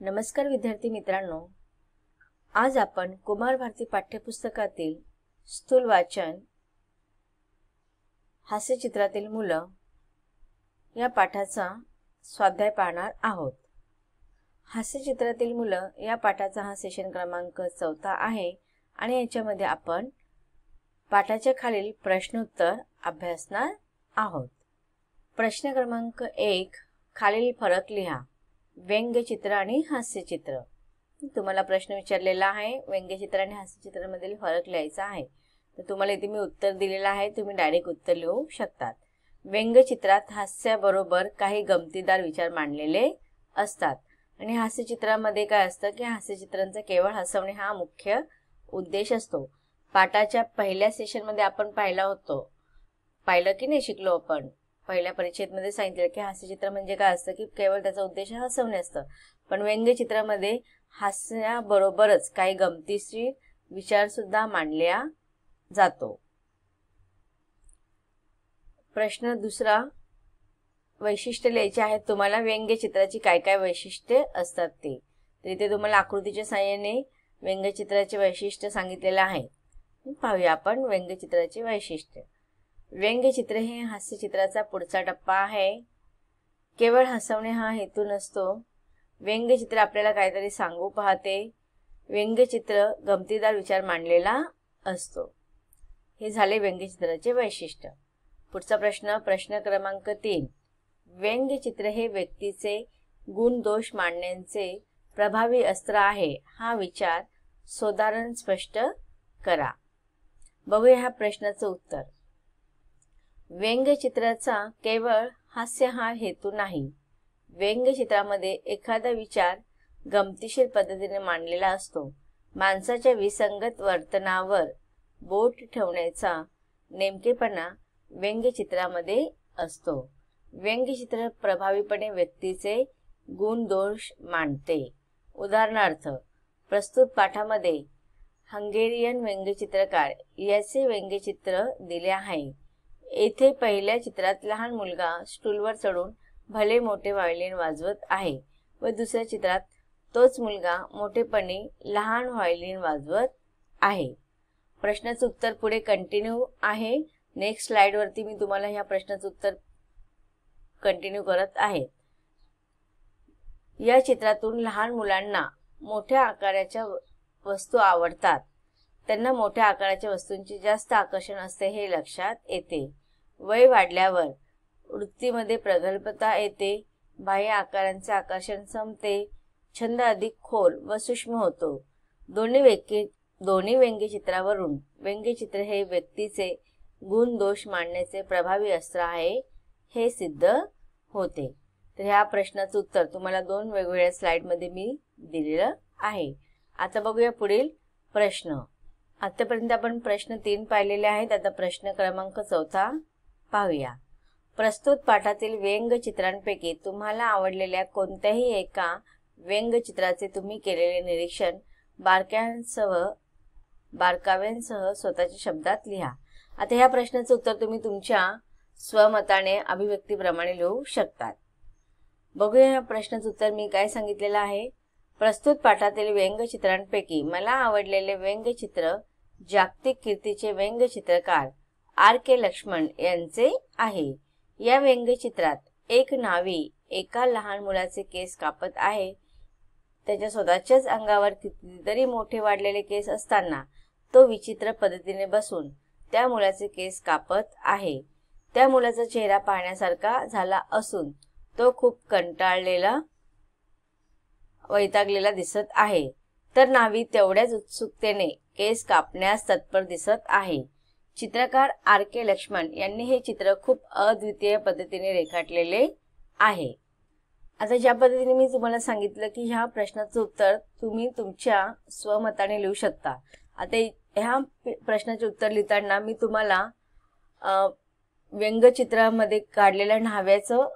नमस्कार विद्यार्थी मित्रांनो, आज आपण कुमार भारती पाठ्यपुस्तकातील स्थूल वाचन हास्यचित्रातील मुलं या पाठाचा स्वाध्याय पाहणार आहोत। हास्यचित्रातील मुलं या पाठाचा हा सेशन क्रमांक 4 आहे आणि याच्यामध्ये आपण पाठाच्या खालील प्रश्नोत्तर अभ्यासणार आहोत। प्रश्न क्रमांक 1, खालील फरक लिहा। व्यंग्यचित्र आणि हास्यचित्र। तुम्हाला प्रश्न विचारलेला आहे, व्यंग्यचित्र आणि हास्यचित्रामधील फरक लिहायचा आहे। तर तुम्हाला इथे मी उत्तर दिलेलं आहे, तुम्ही डायरेक्ट उत्तर लिहू शकतात। व्यंग्यचित्रात हास्याबरोबर काही गमतीदार विचार मांडलेले असतात आणि हास्यचित्रामध्ये काय असतं की हास्यचित्रांचा केवळ हसवणे हा मुख्य उद्देश असतो। पाठाच्या पहिल्या सेशनमध्ये आपण पाहिलं की नाही, शिकलो आपण। पहिल्या परिच्छेदमध्ये सांगितलं की हास्यचित्र म्हणजे काय असतं की केवळ त्याचा उद्देश हसवणे असतं, पण व्यंग्यचित्रामध्ये हास्याबरोबरच काही गमतीशीर विचार सुद्धा मांडला जातो। प्रश्न दुसरा, वैशिष्ट्य लिहायचे आहेत तुम्हाला। व्यंग्यचित्राची काय काय वैशिष्ट्ये असतात ते। तर इथे तुम्हाला आकृतीच्या सहाय्याने व्यंग्यचित्राचे वैशिष्ट्य सांगितलेले आहे। पाहूया आपण व्यंग्यचित्राचे वैशिष्ट्य। व्यंग्यचित्र हे हास्यचित्राचा पुढचा टप्पा आहे। केवळ हसवणे हा हेतू नसतो। व्यंग्यचित्र आपल्याला काहीतरी सांगू पाहते। व्यंग्यचित्र गमतीदार विचार मांडलेला असतो। हे झाले व्यंग्यचित्राचे वैशिष्ट्य। पुढचा प्रश्न, प्रश्न क्रमांक 3, व्यंग्यचित्र हे व्यक्तीचे गुण दोष मांडण्याचे प्रभावी अस्त्र आहे, हा विचार सोदाहरण स्पष्ट करा। बघूया ह्या प्रश्नाचं उत्तर। व्यंग्यचित्राचा केवळ हास्य हा हेतू नाही। व्यंग्यचित्रामध्ये एखादा विचार गमतीशीर पद्धतीने मांडलेला असतो। माणसाच्या विसंगत वर्तनावर बोट ठेवण्याचा नेमकेपणा व्यंग्यचित्रामध्ये असतो। व्यंग्यचित्र प्रभावीपणे व्यक्तीचे गुण दोष मांडते। उदाहरणार्थ, प्रस्तुत पाठामध्ये हंगेरियन व्यंग्यचित्रकार याचे व्यंग्यचित्र दिले आहे। येथे पहिल्या चित्रात लहान मुलगा स्टूलवर चढून भले मोठे व्हायोलिन वाजवत आहे व दुसऱ्या चित्रात तोच मुलगा मोठेपणी लहान व्हायोलिन वाजवत आहे। प्रश्नाचं उत्तर पुढे कंटिन्यू आहे। नेक्स्ट स्लाइड वरती मी तुम्हाला ह्या प्रश्नाचं उत्तर कंटिन्यू करत आहे। या चित्रातून लहान मुलांना मोठ्या आकाराच्या वस्तू आवडतात। त्यांना मोठ्या आकाराच्या वस्तूंचे जास्त आकर्षण असते हे लक्षात येते। वय वाढल्यावर वृत्तीमध्ये प्रगल्भता येते। बाह्य आकारांचे आकर्षण संपते। छंद अधिक खोल व सूक्ष्म होतो। दोन्ही व्यंग्यचित्रावरून व्यंग्यचित्र हे व्यक्तीचे गुण दोष मांडण्याचे प्रभावी अस्त्र आहे हे सिद्ध होते। तर ह्या प्रश्नाचं उत्तर तुम्हाला 2 वेगवेगळ्या स्लाइडमध्ये मी दिलेलं आहे। आता बघूया पुढील प्रश्न। आतापर्यंत आपण प्रश्न 3 पाहिलेले आहेत। आता प्रश्न क्रमांक 4 पाहूया। प्रस्तुत पाठातील व्यंग्यचित्रांपैकी तुम्हाला आवडलेल्या कोणत्याही एका व्यंग्यचित्राचे तुम्ही केलेले निरीक्षण बारकाव्यांसह स्वतःच्या शब्दात लिहा। आता ह्या प्रश्नाचं उत्तर तुम्ही तुमच्या स्वमताने अभिव्यक्तीप्रमाणे लिहू शकतात। बघूया ह्या प्रश्नाचं उत्तर मी काय सांगितलेलं आहे। प्रस्तुत पाठातील व्यंग्यचित्रांपैकी मला आवडलेले व्यंग्यचित्र जागतिक कीर्तीचे व्यंग्यचित्रकार R.K. लक्ष्मण यांचे आहे। या व्यंग्यचित्रात एक न्हावी एका लहान मुलाचे केस कापत आहे। त्याच्या स्वतःच्याच अंगावर कितीतरी मोठे वाढलेले केस असताना तो विचित्र पद्धतीने बसून त्या मुलाचे केस कापत आहे। त्या मुलाचा चेहरा पाहण्यासारखा झाला असून तो खूप कंटाळलेला वैतागलेला दिसत आहे, तर न्हावी तेवढ्याच उत्सुकतेने केस कापण्यास तत्पर दिसत आहे। चित्रकार R.K. लक्ष्मण यांनी हे चित्र खूप अद्वितीय पद्धतीने रेखाटलेले आहे। आता ज्या पद्धतीने मी तुम्हाला सांगितलं की ह्या प्रश्नाचं उत्तर तुम्ही तुमच्या स्वमताने लिहू शकता। आता ह्या प्रश्नाचे उत्तर लिहिताना मी तुम्हाला व्यंग्यचित्रामध्ये काढलेल्या न्हाव्याचं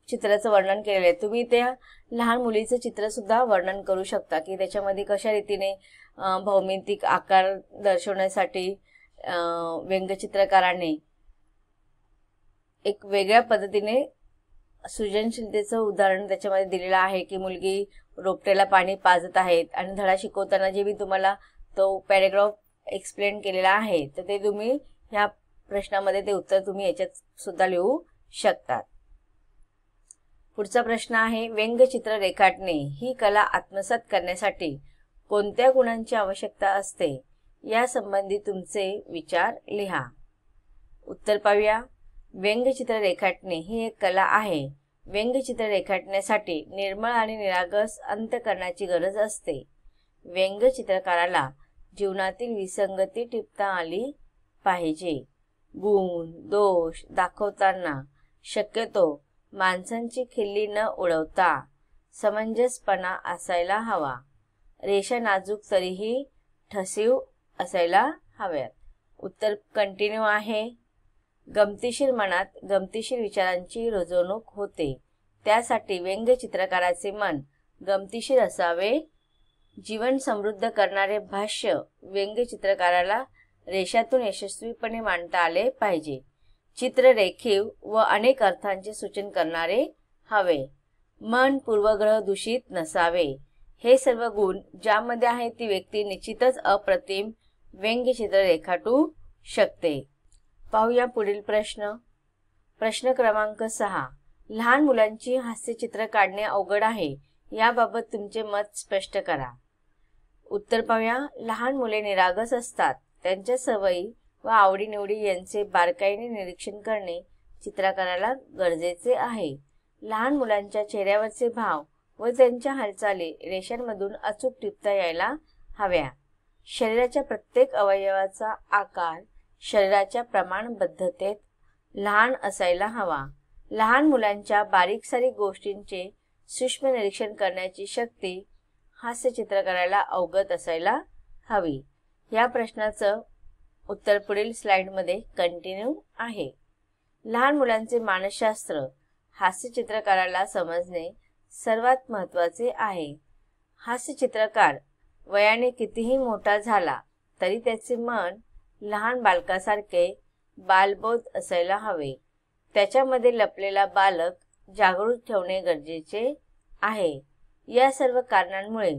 चित्राचं वर्णन केलेलं आहे। तुम्ही त्या लहान मुलीचं चित्र सुद्धा वर्णन करू शकता की त्याच्यामध्ये कशा रीतीने भौमितिक आकार दर्शवण्यासाठी व्यंग्यचित्रकाराने एक वेगळ्या पद्धतीने सृजनशीलतेचं उदाहरण त्याच्यामध्ये दिलेलं आहे की मुलगी रोपट्याला पाणी पाजत आहेत आणि धडा शिकवताना जे मी तुम्हाला तो पॅराग्राफ एक्सप्लेन केलेला आहे तर ते तुम्ही ह्या प्रश्नामध्ये ते उत्तर तुम्ही याच्यात सुद्धा लिहू शकतात. पुढचा प्रश्न आहे, व्यंगचित्र रेखाटणे ही कला आत्मसात करण्यासाठी कोणत्या गुणांची आवश्यकता असते या संबंधी तुमचे विचार लिहा. उत्तर पाहूया. व्यंगचित्र रेखाटणे ही एक कला आहे. व्यंगचित्र रेखाटण्यासाठी निर्मळ आणि निरागस अंतःकरणाची गरज असते. व्यंगचित्रकाराला जीवनातील विसंगती टिपता आली पाहिजे. गुण दोष दाखवताना शक्यतो माणसांची खिल्ली न उडवता समंजसपणा असायला हवा. रेषा नाजूक तरीही ठसीव असायला हव्यात. उत्तर कंटिन्यू आहे. गमतीशीर मनात गमतीशीर विचारांची रुजवणूक होते. त्यासाठी व्यंगचित्रकाराचे मन गमतीशीर असावे. जीवन समृद्ध करणारे भाष्य व्यंगचित्रकाराला रेषातून यशस्वीपणे मांडता आले पाहिजे. चित्र रेखीव व अनेक अर्थांचे सूचन करणारे हवे. मन पूर्वग्रह दूषित नसावे. हे सर्व गुण ज्यामध्ये आहे ती व्यक्ती निश्चितच अप्रतिम व्यंगचित्र रेखाटू शकते. पाहूया पुढील प्रश्न. प्रश्न क्रमांक 6. लहान मुलांची हास्यचित्र काढणे अवघड आहे. याबाबत तुमचे मत स्पष्ट करा. उत्तर पाहूया. लहान मुले निरागस असतात. त्यांच्या सवयी व आवडीनिवडी यांचे बारकाईने निरीक्षण करणे चित्रकाराला गरजेचे आहे. लहान मुलांच्या चेहऱ्यावरचे भाव व त्यांच्या हालचाली रेषांमधून अचूक टिपता यायला हव्या. शरीराच्या प्रत्येक अवयवाचा आकार शरीराच्या प्रमाणबद्धतेत लहान असायला हवा. लहान मुलांच्या बारीक सारीक गोष्टींचे सूक्ष्म निरीक्षण करण्याची शक्ती हास्यचित्रकाराला अवगत असायला हवी. या प्रश्नाचं उत्तर पुढील स्लाइडमध्ये कंटिन्यू आहे. लहान मुलांचे मानसशास्त्र हास्यचित्रकाराला समजणे सर्वात महत्त्वाचे आहे. हास्यचित्रकार वयाने कितीही मोठा झाला तरी त्याचे मन लहान बालकासारखे बालबोध असायला हवे. त्याच्यामध्ये लपलेला बालक जागृत ठेवणे गरजेचे आहे. या सर्व कारणांमुळे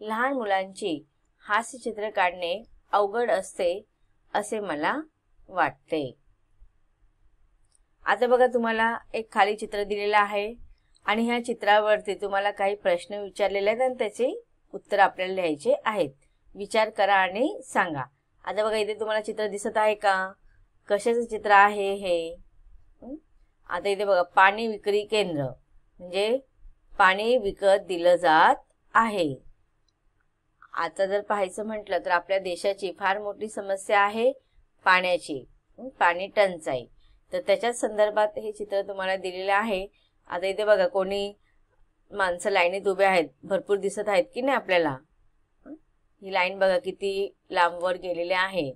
लहान मुलांची हास्यचित्र काढणे अवघड असते असे मला वाटते. आता बघा, तुम्हाला एक खाली चित्र दिलेलं आहे आणि ह्या चित्रावरती तुम्हाला काही प्रश्न विचारलेले आहेत आणि त्याचे उत्तर आपल्याला लिहायचे आहेत. विचार करा आणि सांगा. आता बघा, इथे तुम्हाला चित्र दिसत आहे का? कशाचं चित्र आहे हे? आता इथे बघा, पाणी विक्री केंद्र म्हणजे पाणी विकत दिलं जात आहे. आता जर पाहायचं म्हटलं तर आपल्या देशाची फार मोठी समस्या आहे पाण्याची, पाणी टंचाई. तर त्याच्या संदर्भात हे चित्र तुम्हाला दिलेलं आहे. आता इथे बघा, कोणी माणसं लाईनीत उभे आहेत, भरपूर दिसत आहेत की नाही आपल्याला. ही लाईन बघा किती लांबवर गेलेली आहे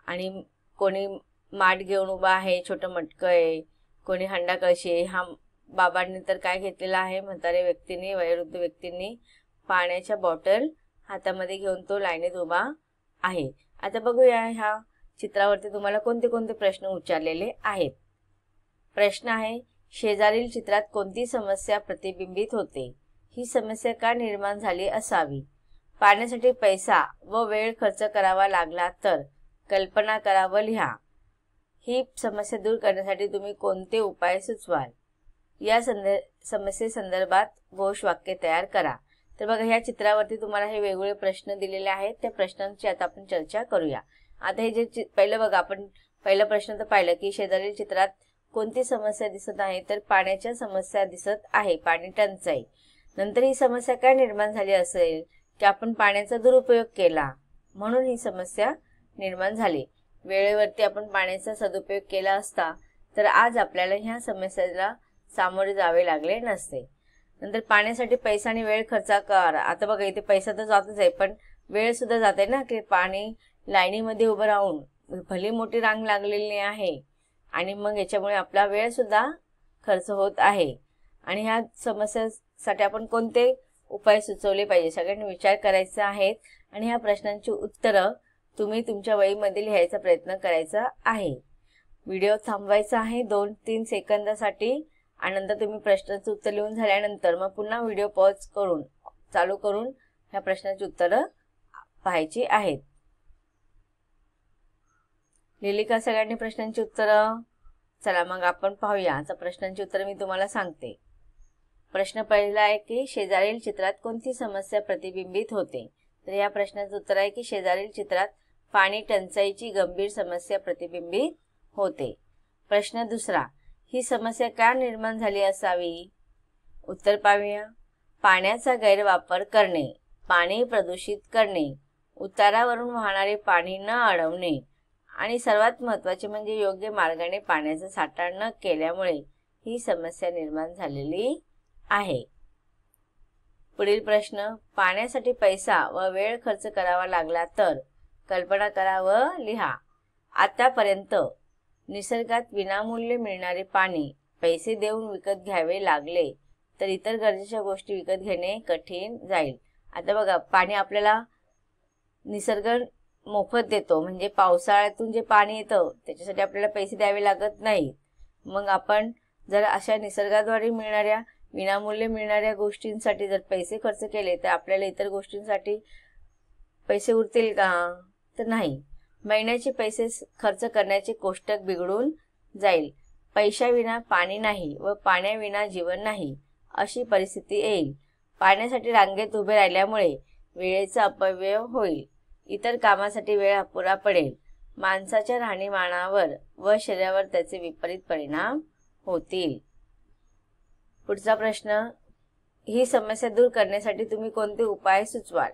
आणि कोणी माठ घेऊन उभा आहे, छोटं मटकं आहे, कोणी हंडा कळशी आहे. हा बाबांनी तर काय घेतलेला आहे, म्हातारे व्यक्तींनी, वयोवृद्ध व्यक्तींनी पाण्याच्या बॉटल हातामध्ये घेऊन तो लाईनीत उभा आहे. आता बघूया ह्या चित्रावरती तुम्हाला कोणते कोणते प्रश्न उच्चारलेले आहेत. प्रश्न आहे, शेजारील चित्रात कोणती समस्या प्रतिबिंबित होते? ही समस्या का निर्माण झाली असावी? पाण्यासाठी पैसा व वेळ खर्च करावा लागला तर कल्पना करा व लिहा. ही समस्या दूर करण्यासाठी तुम्ही कोणते उपाय सुचवाल? या समस्येसंदर्भात घोषवाक्य तयार करा. तर बघा, ह्या चित्रावरती तुम्हाला हे वेगवेगळे प्रश्न दिलेले आहेत. त्या प्रश्नांची आता आपण चर्चा करूया. आता हे जे पहिलं बघा, आपण पहिला प्रश्न तर पाहिलं की शेजारील चित्रात कोणती समस्या दिसत आहे, तर पाण्याच्या समस्या दिसत आहे, पाणी टंचाई. नंतर ही समस्या काय निर्माण झाली असेल की आपण पाण्याचा दुरुपयोग केला म्हणून ही समस्या निर्माण झाली. वेळेवरती आपण पाण्याचा सदुपयोग केला असता तर आज आपल्याला ह्या समस्येला सामोरे जावे लागले नसते. नंतर पाण्यासाठी पैसा आणि वेळ खर्च करा. आता बघा, इथे पैसा तर जातच आहे पण वेळ सुद्धा जाते ना, की पाणी लाईनीमध्ये उभं राहून भली मोठी रांग लागलेली आहे आणि मग याच्यामुळे आपला वेळ सुद्धा खर्च होत आहे. आणि ह्या समस्येसाठी आपण कोणते उपाय सुचवले पाहिजे सगळ्यांनी विचार करायचा आहे आणि ह्या प्रश्नांची उत्तरं तुम्ही तुमच्या वहीमध्ये लिहायचा प्रयत्न करायचा आहे. व्हिडिओ थांबवायचा आहे 2-3 सेकंदासाठी आणि नंतर तुम्ही प्रश्नाचं उत्तर लिहून झाल्यानंतर मग पुन्हा व्हिडिओ पॉज करून चालू करून ह्या प्रश्नाची उत्तरं पाहायची आहेत. लिहिली का सगळ्यांनी प्रश्नांची उत्तरं? चला मग आपण पाहूया. आता प्रश्नांची उत्तरं मी तुम्हाला सांगते. प्रश्न पहिला आहे की शेजारील चित्रात कोणती समस्या प्रतिबिंबित होते? तर या प्रश्नाचं उत्तर आहे की शेजारील चित्रात पाणी टंचाईची गंभीर समस्या प्रतिबिंबित होते. प्रश्न दुसरा, ही समस्या का निर्माण झाली असावी? उत्तर पाहूया. पाण्याचा गैरवापर करणे, पाणी प्रदूषित करणे, उतारावरून वाहणारे पाणी न अडवणे आणि सर्वात महत्त्वाचे म्हणजे योग्य मार्गाने पाण्याचा साठा न केल्यामुळे ही समस्या निर्माण झालेली आहे. पुढील प्रश्न, पाण्यासाठी पैसा व वेळ खर्च करावा लागला तर? कल्पना करा व लिहा. आतापर्यंत निसर्गात विनामूल्य मिळणारे पाणी पैसे देऊन विकत घ्यावे लागले तर इतर गरजेच्या गोष्टी विकत घेणे कठीण जाईल. आता बघा, पाणी आपल्याला निसर्ग मोफत देतो, म्हणजे पावसाळ्यातून जे पाणी येतं त्याच्यासाठी आपल्याला पैसे द्यावे लागत नाहीत. मग आपण जर अशा निसर्गाद्वारे मिळणाऱ्या विनामूल्य मिळणाऱ्या गोष्टींसाठी जर पैसे खर्च केले तर आपल्याला इतर गोष्टींसाठी पैसे उरतील का? तर नाही. महिन्याचे पैसे खर्च करण्याचे कोष्टक बिघडून जाईल. पैशाविना पाणी नाही व पाण्याविना जीवन नाही अशी परिस्थिती येईल. पाण्यासाठी रांगेत उभे राहिल्यामुळे वेळेचा अपव्यय होईल. इतर कामासाठी वेळ अपुरा पडेल. माणसाच्या राहणीमानावर व शरीरावर त्याचे विपरीत परिणाम होतील. पुढचा प्रश्न, ही समस्या दूर करण्यासाठी तुम्ही कोणते उपाय सुचवाल?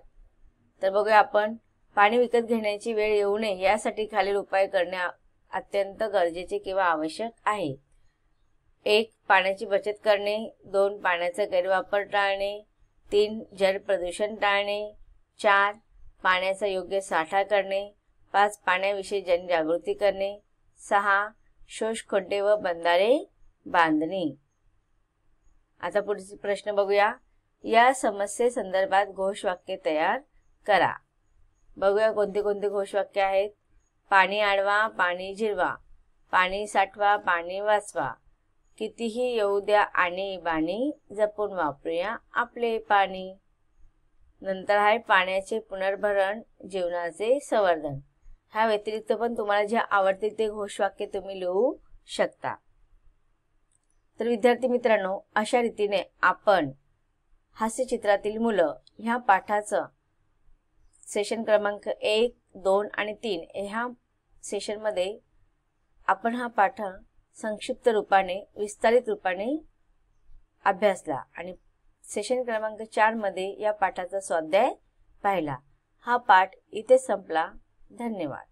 तर बघूया आपण. पाणी विकत घेण्याची वेळ येऊ नये यासाठी खालील उपाय करणे अत्यंत गरजेचे किंवा आवश्यक आहे. 1. पाण्याची बचत करणे. 2. पाण्याचा गैरवापर टाळणे. 3. जल प्रदूषण टाळणे. 4. पाण्याचा योग्य साठा करणे. 5. पाण्याविषयी जनजागृती करणे. 6. शोषखड्डे व बंधारे बांधणे. आता पुढचे प्रश्न बघूया. या समस्येसंदर्भात घोषवाक्य तयार करा. बघूया कोणते कोणते घोषवाक्य आहेत. पाणी अडवा, पाणी जिरवा, पाणी साठवा, पाणी वाचवा, कितीही येऊ द्या आणीबाणी, जपून वापरूया आपले पाणी. नंतर आहे पाण्याचे पुनर्भरण, जीवनाचे संवर्धन. ह्या व्यतिरिक्त पण तुम्हाला जे आवडतील ते घोषवाक्य तुम्ही लिहू शकता. तर विद्यार्थी मित्रांनो, अशा रीतीने आपण हास्यचित्रातील मुलं ह्या पाठाचं सेशन क्रमांक 1, 2 आणि 3 ह्या सेशनमध्ये आपण हा पाठ संक्षिप्त रूपाने विस्तारित रूपाने अभ्यासला आणि सेशन क्रमांक 4 मध्ये या पाठाचा स्वाध्याय पाहिला. हा पाठ इथे संपला. धन्यवाद.